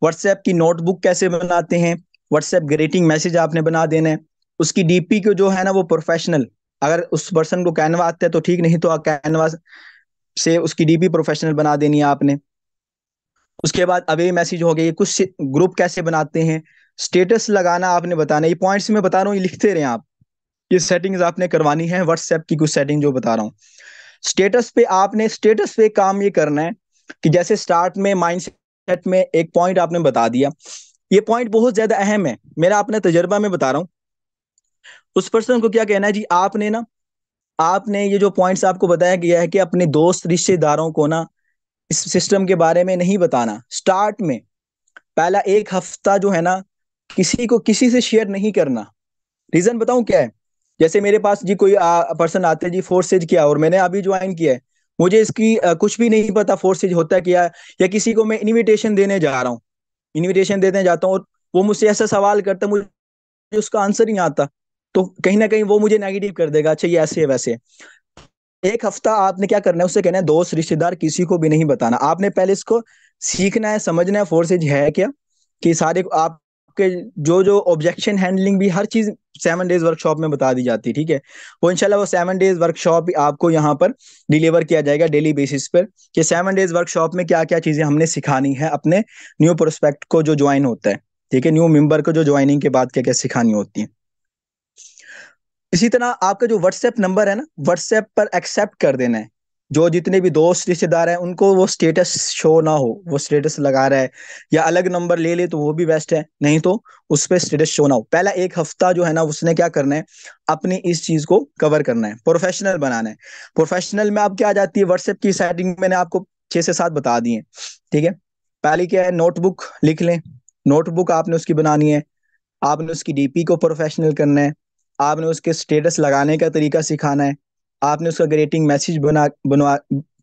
WhatsApp की notebook कैसे बनाते हैं, व्हाट्सएप ग्रीटिंग मैसेज आपने बना देना है, उसकी डीपी को जो है ना वो प्रोफेशनल, अगर उस पर्सन को कैनवा आता है तो ठीक, नहीं तो कैनवा से उसकी डीपी प्रोफेशनल बना देनी है आपने। उसके बाद अवे मैसेज हो गए, कुछ ग्रुप कैसे बनाते हैं, स्टेटस लगाना आपने बताना है। ये पॉइंट्स मैं बता रहा हूँ, ये लिखते रहे आप। ये सेटिंग्स आपने करवानी है व्हाट्सएप की, कुछ सेटिंग जो बता रहा हूँ। स्टेटस पे काम ये करना है कि जैसे स्टार्ट में माइंडसेट में एक पॉइंट आपने बता दिया, ये पॉइंट बहुत ज्यादा अहम है, मेरा अपने तजर्बा में बता रहा हूँ। उस पर्सन को क्या कहना है जी, आपने ना, आपने ये जो पॉइंट्स आपको बताया गया है कि अपने दोस्त रिश्तेदारों को ना इस सिस्टम के बारे में नहीं बताना। स्टार्ट में पहला एक हफ्ता जो है ना, किसी को किसी से शेयर नहीं करना। रीजन बताऊं क्या है? जैसे मेरे पास जी कोई पर्सन आते हैं जी, फोर्सेज किया और मैंने अभी ज्वाइन किया है, मुझे इसकी कुछ भी नहीं पता फोर्सेज होता क्या है, या किसी को मैं इनविटेशन देने जा रहा हूँ, इनविटेशन देने जाता हूँ और वो मुझसे ऐसा सवाल करता है, मुझे उसका आंसर नहीं आता, तो कहीं ना कहीं वो मुझे नेगेटिव कर देगा, अच्छा ये ऐसे है वैसे है। एक हफ्ता आपने क्या करना है, उससे कहना है दोस्त रिश्तेदार किसी को भी नहीं बताना। आपने पहले इसको सीखना है, समझना है फोर्सेज है क्या, कि सारे आपके जो जो ऑब्जेक्शन हैंडलिंग भी हर चीज 7 डेज वर्कशॉप में बता दी जाती है, ठीक है। वो इंशाल्लाह वो 7 डेज वर्कशॉप आपको यहाँ पर डिलीवर किया जाएगा डेली बेसिस पर, कि 7 डेज वर्कशॉप में क्या क्या चीजें हमने सिखानी है अपने न्यू प्रोस्पेक्ट को जो ज्वाइन होता है, ठीक है, न्यू मेंबर को जो ज्वाइनिंग के बाद क्या क्या सिखानी होती है। इसी तरह आपका जो व्हाट्सएप नंबर है ना, व्हाट्सएप पर एक्सेप्ट कर देना है। जो जितने भी दोस्त रिश्तेदार हैं उनको वो स्टेटस शो ना हो, वो स्टेटस लगा रहा है, या अलग नंबर ले ले तो वो भी बेस्ट है, नहीं तो उस पर स्टेटस शो ना हो। पहला एक हफ्ता जो है ना उसने क्या करना है, अपनी इस चीज को कवर करना है, प्रोफेशनल बनाना है। प्रोफेशनल में आप क्या आ जाती है, व्हाट्सएप की सेटिंग मैंने आपको 6 से 7 बता दी है, ठीक है। पहली क्या है, नोटबुक लिख लें, नोटबुक आपने उसकी बनानी है, आपने उसकी डीपी को प्रोफेशनल करना है, आपने उसके स्टेटस लगाने का तरीका सिखाना है, आपने उसका ग्रेटिंग मैसेज बनवा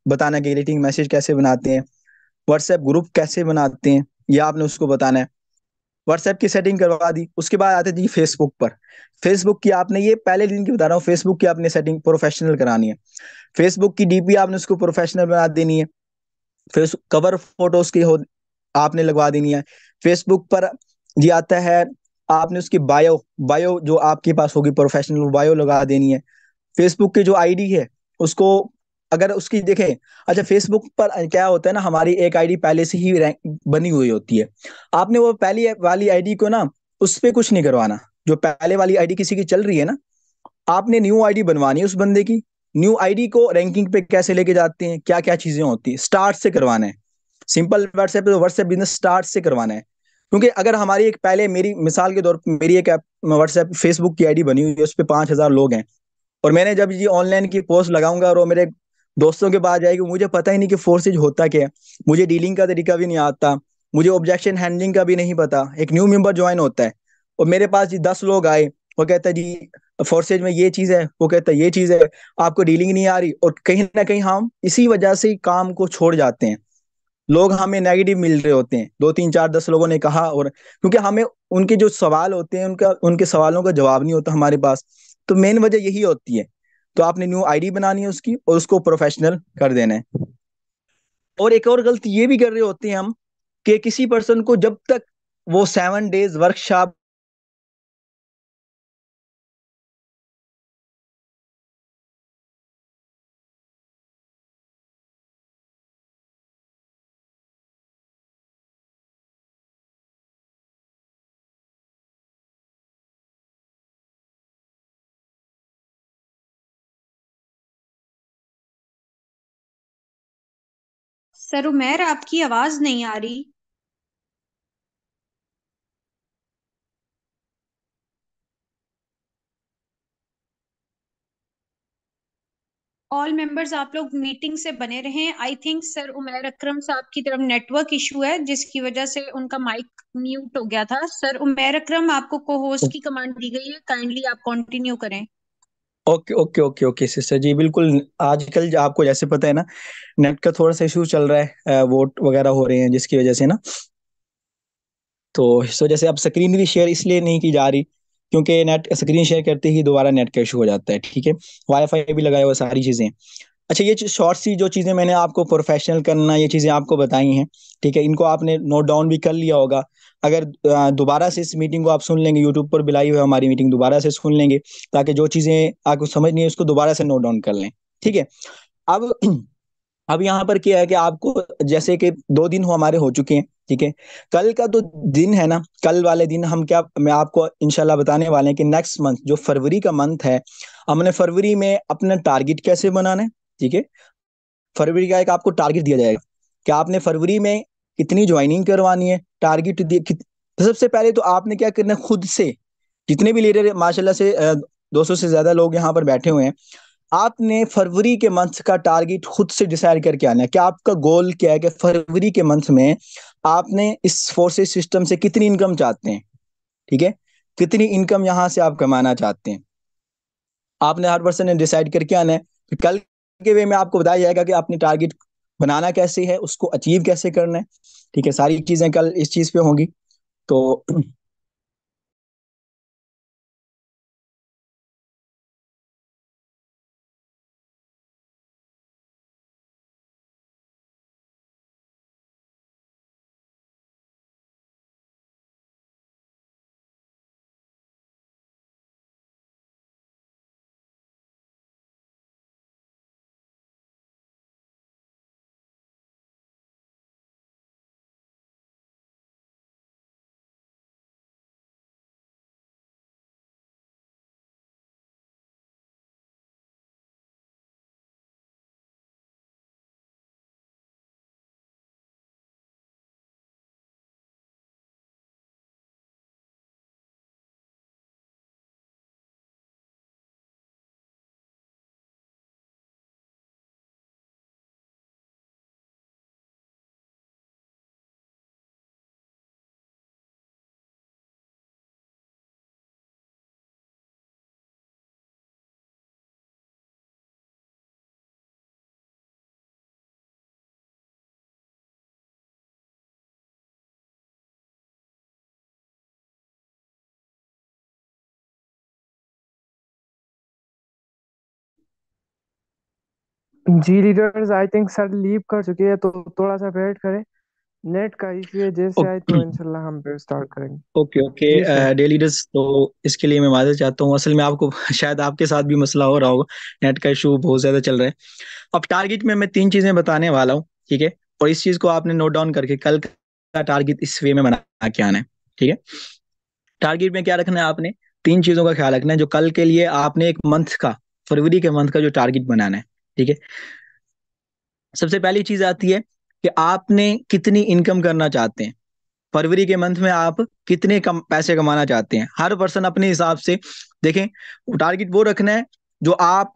बताना है कि ग्रेटिंग मैसेज कैसे बनाते हैं, व्हाट्सएप ग्रुप कैसे बनाते हैं, ये आपने उसको बताना है। व्हाट्सएप की सेटिंग करवा दी, उसके बाद आते जी फेसबुक पर। फेसबुक की आपने, ये पहले दिन की बता रहा हूँ, फेसबुक की आपने सेटिंग प्रोफेशनल करानी है। फेसबुक की डीपी आपने उसको प्रोफेशनल बना देनी है। फेस कवर फोटोज की हो आपने लगवा देनी है। फेसबुक पर जी आता है, आपने उसकी बायो, बायो जो आपके पास होगी प्रोफेशनल बायो लगा देनी है। फेसबुक की जो आईडी है उसको, अगर उसकी देखें, अच्छा फेसबुक पर क्या होता है ना, हमारी एक आईडी पहले से ही बनी हुई होती है। आपने वो पहली वाली आईडी को ना, उस पर कुछ नहीं करवाना। जो पहले वाली आईडी किसी की चल रही है ना, आपने न्यू आईडी बनवानी है उस बंदे की। न्यू आईडी को रैंकिंग पे कैसे लेके जाते हैं, क्या क्या चीजें होती है, स्टार्ट से करवाना है। सिंपल व्हाट्सएप पे तो व्हाट्सएप बिजनेस स्टार्ट से करवाना है। क्योंकि अगर हमारी एक पहले, मेरी मिसाल के तौर पर मेरी एक व्हाट्सएप फेसबुक की आईडी बनी हुई है, उस पर 5,000 लोग हैं, और मैंने जब ये ऑनलाइन की पोस्ट लगाऊंगा और वो मेरे दोस्तों के पास जाएगी, मुझे पता ही नहीं कि फोर्सेज होता क्या है, मुझे डीलिंग का तरीका भी नहीं आता, मुझे ऑब्जेक्शन हैंडलिंग का भी नहीं पता। एक न्यू मेंबर ज्वाइन होता है और मेरे पास जी 10 लोग आए, वो कहता है जी फोर्सेज में ये चीज है, वो कहता है ये चीज है, आपको डीलिंग नहीं आ रही, और कहीं ना कहीं हम इसी वजह से ही काम को छोड़ जाते हैं। लोग हमें नेगेटिव मिल रहे होते हैं, 2 3 4 10 लोगों ने कहा, और क्योंकि हमें उनके जो सवाल होते हैं, उनका उनके सवालों का जवाब नहीं होता हमारे पास, तो मेन वजह यही होती है। तो आपने न्यू आईडी बनानी है उसकी, और उसको प्रोफेशनल कर देना है। और एक और गलती ये भी कर रहे होते हैं हम, कि किसी पर्सन को जब तक वो 7 डेज वर्कशॉप, सर उमेर, आपकी आवाज नहीं आ रही। ऑल मेंबर्स आप लोग मीटिंग से बने रहें। आई थिंक सर उमेर अकरम साहब की तरफ नेटवर्क इशू है, जिसकी वजह से उनका माइक म्यूट हो गया था। सर उमेर अकरम, आपको को होस्ट की कमांड दी गई है, काइंडली आप कंटिन्यू करें। Okay okay okay okay sister ji, बिल्कुल। आजकल आपको जैसे पता है ना, नेट का थोड़ा सा इशू चल रहा है, वोट वगैरह हो रहे हैं जिसकी वजह से ना, तो इस वजह से अब स्क्रीन भी शेयर इसलिए नहीं की जा रही, क्योंकि नेट स्क्रीन शेयर करते ही दोबारा नेट का इशू हो जाता है, ठीक है। वाईफाई भी लगाया हुआ, सारी चीजें। अच्छा, ये शॉर्ट सी जो चीजें मैंने आपको प्रोफेशनल करना ये चीजें आपको बताई हैं, ठीक है, इनको आपने नोट डाउन भी कर लिया होगा। अगर दोबारा से इस मीटिंग को आप सुन लेंगे, यूट्यूब पर भी लाइव है हमारी मीटिंग, दोबारा से सुन लेंगे ताकि जो चीजें आपको समझ नहीं है उसको दोबारा से नोट डाउन कर लें, ठीक है। अब अब यहाँ पर क्या है कि आपको, जैसे कि 2 दिन हो हमारे हो चुके हैं, ठीक है। कल का तो दिन है ना, कल वाले दिन हम क्या, मैं आपको इंशाल्लाह बताने वाले हैं कि नेक्स्ट मंथ जो फरवरी का मंथ है, हमने फरवरी में अपना टारगेट कैसे बनाना है, ठीक है। फरवरी का एक आपको टारगेट दिया जाएगा कि आपने फरवरी में कितनी ज्वाइनिंग करवानी है, टारगेट दिए तो सबसे पहले तो आपने क्या करना है, खुद से, जितने भी लीडर माशाल्लाह से 200 से ज्यादा लोग यहाँ पर बैठे हुए हैं, आपने फरवरी के मंथ का टारगेट खुद से डिसाइड करके आना है कि आपका गोल क्या है, कि फरवरी के मंथ में आपने इस फोर्सेस सिस्टम से कितनी इनकम चाहते हैं, ठीक है, कितनी इनकम यहाँ से आप कमाना चाहते हैं, आपने हर पर्सन ने डिसाइड करके आना है। फिर कल के वे में आपको बताया जाएगा कि आपने टारगेट बनाना कैसे है, उसको अचीव कैसे करना है, ठीक है, सारी चीजें कल इस चीज पे होंगी। तो ji leaders, I think sir leave कर चुके हैं, तो थोड़ा सा वेट करें। नेट का इशू है, जैसे आए तो इंशाल्लाह हम पे स्टार्ट करेंगे। ओके ओके, जी सर। डे लीडर्स, तो इसके लिए मैं माजूर चाहता हूँ, असल में आपको शायद आपके साथ भी मसला हो रहा होगा, नेट का इशू बहुत ज्यादा चल रहा है। अब टारगेट में मैं 3 चीजें बताने वाला हूँ, ठीक है, और इस चीज को आपने नोट डाउन करके कल का टारगेट इस वे में बना के आना है, ठीक है। टारगेट में क्या रखना है आपने, 3 चीजों का ख्याल रखना है जो कल के लिए आपने एक मंथ का, फरवरी के मंथ का जो टारगेट बनाना है, ठीक है। सबसे पहली चीज आती है कि आपने कितनी इनकम करना चाहते हैं, फरवरी के मंथ में आप कितने कम पैसे कमाना चाहते हैं, हर पर्सन अपने हिसाब से देखें। टारगेट वो रखना है जो आप,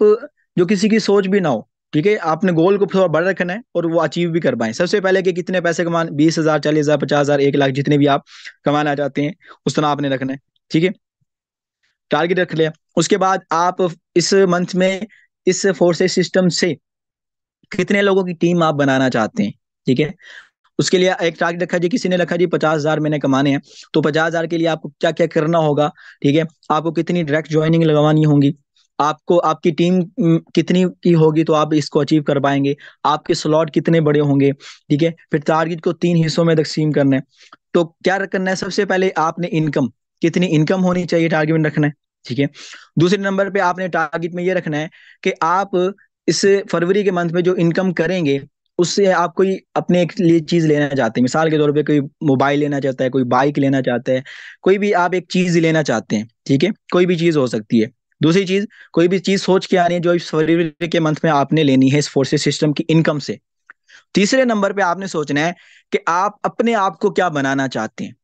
जो किसी की सोच भी ना हो, ठीक है, आपने गोल को थोड़ा बड़ा रखना है और वो अचीव भी कर पाए। सबसे पहले कि कितने पैसे कमाने, 20,000, 40,000, 50,000, 1 लाख, जितने भी आप कमाना चाहते हैं उस तरह आपने रखना है, ठीक है। टारगेट रख लिया, उसके बाद आप इस मंथ में इस फोर्सेस सिस्टम से कितने लोगों की टीम आप बनाना चाहते हैं, ठीक है। उसके लिए एक टारगेट रखा जी, किसी ने रखा जी 50,000 मैंने कमाने हैं, तो 50,000 के लिए आपको क्या क्या करना होगा, ठीक है। आपको कितनी डायरेक्ट ज्वाइनिंग लगवानी होंगी, आपको आपकी टीम कितनी की होगी तो आप इसको अचीव कर पाएंगे, आपके स्लॉट कितने बड़े होंगे, ठीक है। फिर टारगेट को 3 हिस्सों में तकसीम करना है। तो क्या करना है, सबसे पहले आपने इनकम, कितनी इनकम होनी चाहिए टारगेट में रखना है, ठीक है। दूसरे नंबर पे आपने टारगेट में ये रखना है कि आप इस फरवरी के मंथ में जो इनकम करेंगे उससे आप कोई अपने एक लिए चीज लेना चाहते हैं, मिसाल के तौर पे कोई मोबाइल लेना चाहता है, कोई बाइक लेना चाहता है, कोई भी आप एक चीज लेना चाहते हैं, ठीक है, कोई भी चीज हो सकती है। दूसरी चीज, कोई भी चीज सोच के आनी है जो इस फरवरी के मंथ में आपने लेनी है इस फोर्सेस सिस्टम की इनकम से। तीसरे नंबर पे आपने सोचना है कि आप अपने आप को क्या बनाना चाहते हैं,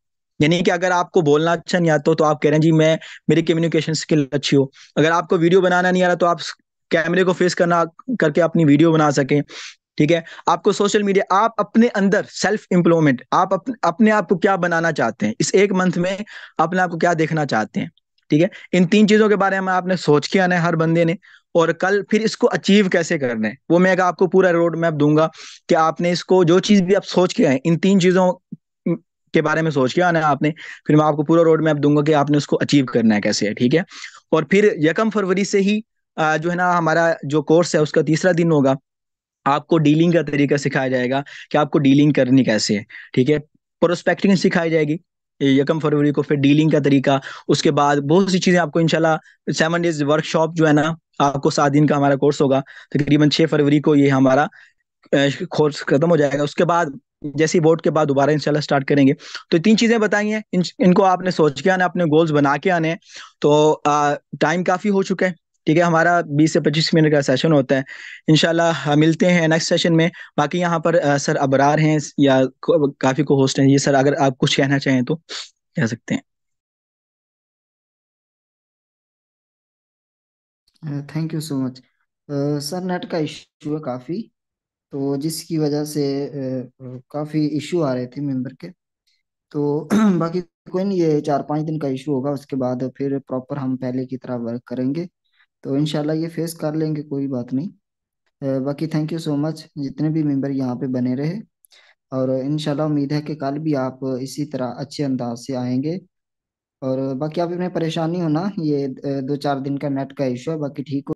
यानी कि अगर आपको बोलना अच्छा नहीं आता तो आप कह रहे हैं जी मैं, मेरी कम्युनिकेशन स्किल अच्छी हो। अगर आपको वीडियो बनाना नहीं आ रहा तो आप कैमरे को फेस करना करके अपनी वीडियो बना सकें, ठीक है। आपको सोशल मीडिया, आप अपने अंदर सेल्फ इम्प्रूवमेंट, आप अपने आप को क्या बनाना चाहते हैं इस एक मंथ में, अपने आप को क्या देखना चाहते हैं, ठीक है। इन 3 चीजों के बारे में आपने सोच के आना है हर बंदे ने, और कल फिर इसको अचीव कैसे करना है वो मैं आपको पूरा रोड मैप दूंगा कि आपने इसको, जो चीज भी आप सोच के आए इन 3 चीजों के बारे में सोच के आना है आपने, फिर मैं आपको पूरा रोड मैप दूंगा कि आपने उसको अचीव करना है कैसे है, ठीक है। और फिर 1 फरवरी से ही जो है ना हमारा जो कोर्स है उसका तीसरा दिन होगा। आपको डीलिंग का तरीका सिखाया जाएगा कि आपको डीलिंग करनी कैसे है। ठीक है। प्रोस्पेक्टिंग सिखाई जाएगी 1 फरवरी को, फिर डीलिंग का तरीका। उसके बाद बहुत सी चीजें आपको इंशाल्लाह 7 डेज वर्कशॉप जो है ना, आपको 7 दिन का हमारा कोर्स होगा। तकरीबन 6 फरवरी को ये हमारा कोर्स खत्म हो जाएगा। उसके बाद जैसे ही बोर्ड के बाद दोबारा इंशाल्लाह स्टार्ट करेंगे। तो 3 चीजें बताई हैं, इनको आपने सोच के आना, अपने गोल्स बना के आने हैं। तो टाइम काफी हो चुका है। ठीक है, हमारा 20 से 25 मिनट का सेशन होता है। इंशाल्लाह मिलते हैं नेक्स्ट सेशन में। बाकी यहाँ पर सर अबरार हैं या काफी को होस्ट हैं, ये सर अगर आप कुछ कहना चाहें तो कह सकते हैं। Thank you so much. Sir net का इशू है काफ़ी, तो जिसकी वजह से काफ़ी इशू आ रहे थे मेंबर के। तो बाकी कोई नहीं, ये 4-5 दिन का इशू होगा, उसके बाद फिर प्रॉपर हम पहले की तरह वर्क करेंगे। तो इंशाल्लाह ये फेस कर लेंगे, कोई बात नहीं। बाकी थैंक यू सो मच जितने भी मेंबर यहाँ पे बने रहे। और इंशाल्लाह उम्मीद है कि कल भी आप इसी तरह अच्छे अंदाज से आएंगे। और बाकी आप इसमें परेशानी हो ना, ये 2-4 दिन का नेट का इशू है, बाकी ठीक हो